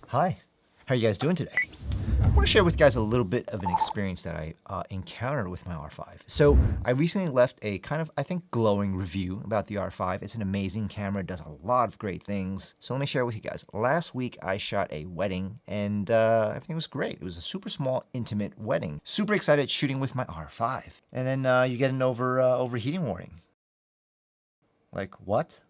Hi, how are you guys doing today? I want to share with you guys a little bit of an experience that I encountered with my R5. So I recently left a kind of, I think, glowing review about the R5. It's an amazing camera, it does a lot of great things. So let me share with you guys. Last week I shot a wedding and everything was great. It was a super small, intimate wedding. Super excited shooting with my R5. And then you get an overheating warning. Like, what?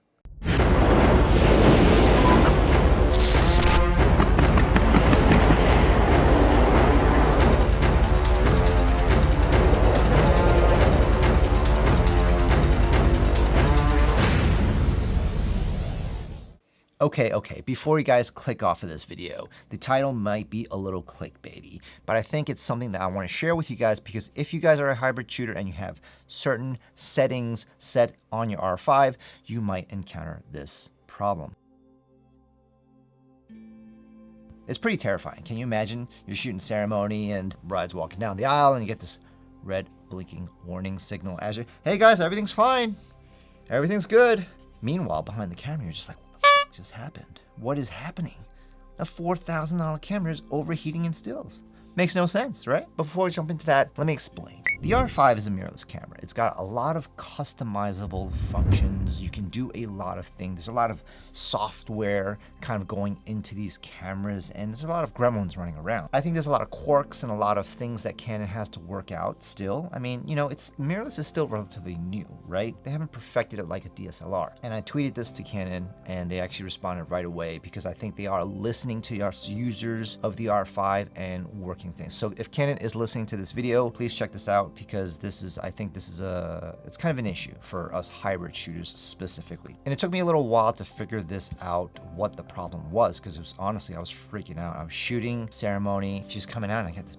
Okay, before you guys click off of this video, the title might be a little clickbaity, but I think it's something that I want to share with you guys because if you guys are a hybrid shooter and you have certain settings set on your R5, you might encounter this problem. It's pretty terrifying. Can you imagine you're shooting ceremony and bride's walking down the aisle and you get this red blinking warning signal as you, hey guys, everything's fine. Everything's good. Meanwhile, behind the camera, you're just like, just happened? What is happening? A $4,000 camera is overheating in stills. Makes no sense, right? But before we jump into that, let me explain. The R5 is a mirrorless camera. It's got a lot of customizable functions. You can do a lot of things. There's a lot of software kind of going into these cameras, and there's a lot of gremlins running around. I think there's a lot of quirks and a lot of things that Canon has to work out still. I mean, you know, mirrorless is still relatively new, right? They haven't perfected it like a DSLR. And I tweeted this to Canon, and they actually responded right away because I think they are listening to us users of the R5 and working things. So if Canon is listening to this video, please check this out because I think this is it's kind of an issue for us hybrid shooters specifically. And it took me a little while to figure this out, what the problem was, because it was honestly, I was freaking out. I was shooting ceremony, she's coming out and I got this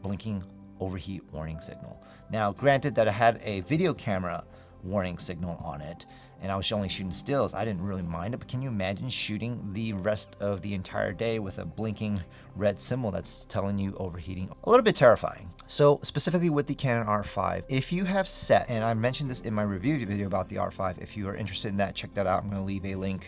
blinking overheat warning signal. Now, granted that I had a video camera warning signal on it, and I was only shooting stills, I didn't really mind it, but can you imagine shooting the rest of the entire day with a blinking red symbol that's telling you overheating? A little bit terrifying. So specifically with the Canon R5, if you have set, and I mentioned this in my review video about the R5, if you are interested in that, check that out. I'm gonna leave a link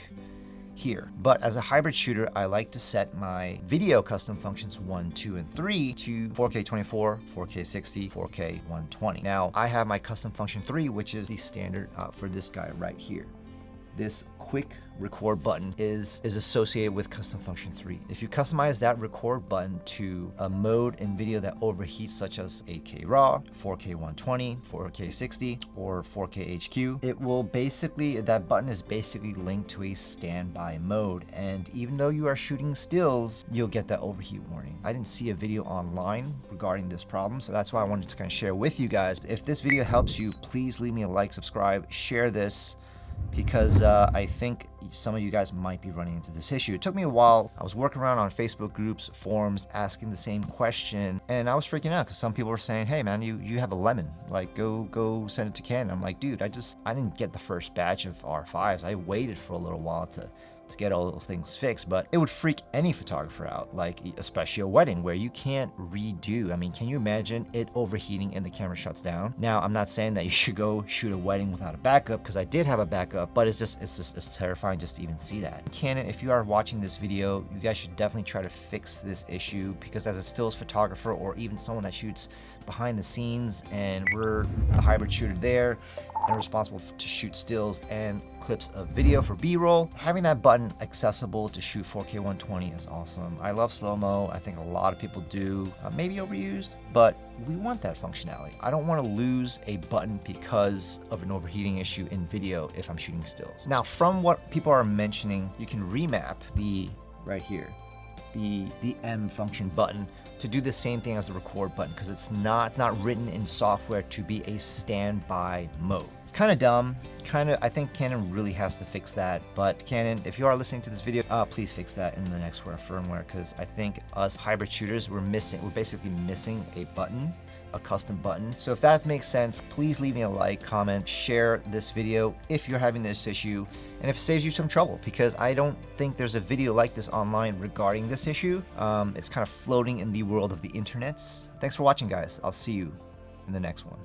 here. But as a hybrid shooter, I like to set my video custom functions 1, 2, and 3 to 4K 24, 4K 60, 4K 120. Now, I have my custom function 3, which is the standard for this guy right here. This quick record button is associated with custom function 3. If you customize that record button to a mode in video that overheats, such as 8K RAW, 4K 120, 4K 60, or 4K HQ, it will basically, that button is basically linked to a standby mode. And even though you are shooting stills, you'll get that overheat warning. I didn't see a video online regarding this problem, so that's why I wanted to kind of share with you guys. If this video helps you, please leave me a like, subscribe, share this, because I think some of you guys might be running into this issue. It took me a while. I was working around on Facebook groups, forums, asking the same question, and I was freaking out because some people were saying, hey man, you have a lemon, like go send it to Canon. I'm like, dude, I didn't get the first batch of R5s. I waited for a little while to get all those things fixed, but it would freak any photographer out, like especially a wedding where you can't redo. I mean, can you imagine it overheating and the camera shuts down? Now, I'm not saying that you should go shoot a wedding without a backup, because I did have a backup, but it's terrifying just to even see that. Canon, if you are watching this video, you guys should definitely try to fix this issue, because as a stills photographer or even someone that shoots behind the scenes, and we're the hybrid shooter there and responsible to shoot stills and clips of video for B-roll, having that button accessible to shoot 4K 120 is awesome. I love slow-mo. I think a lot of people do, maybe overused, but we want that functionality. I don't want to lose a button because of an overheating issue in video if I'm shooting stills. Now, from what people are mentioning, you can remap right here, the M function button to do the same thing as the record button, because it's not written in software to be a standby mode. It's kind of dumb. I think Canon really has to fix that. But Canon, if you are listening to this video, please fix that in the next firmware, because I think us hybrid shooters, we're basically missing a button, a custom button. So if that makes sense, please leave me a like, comment, share this video if you're having this issue, and if it saves you some trouble, because I don't think there's a video like this online regarding this issue. It's kind of floating in the world of the internets. Thanks for watching, guys. I'll see you in the next one.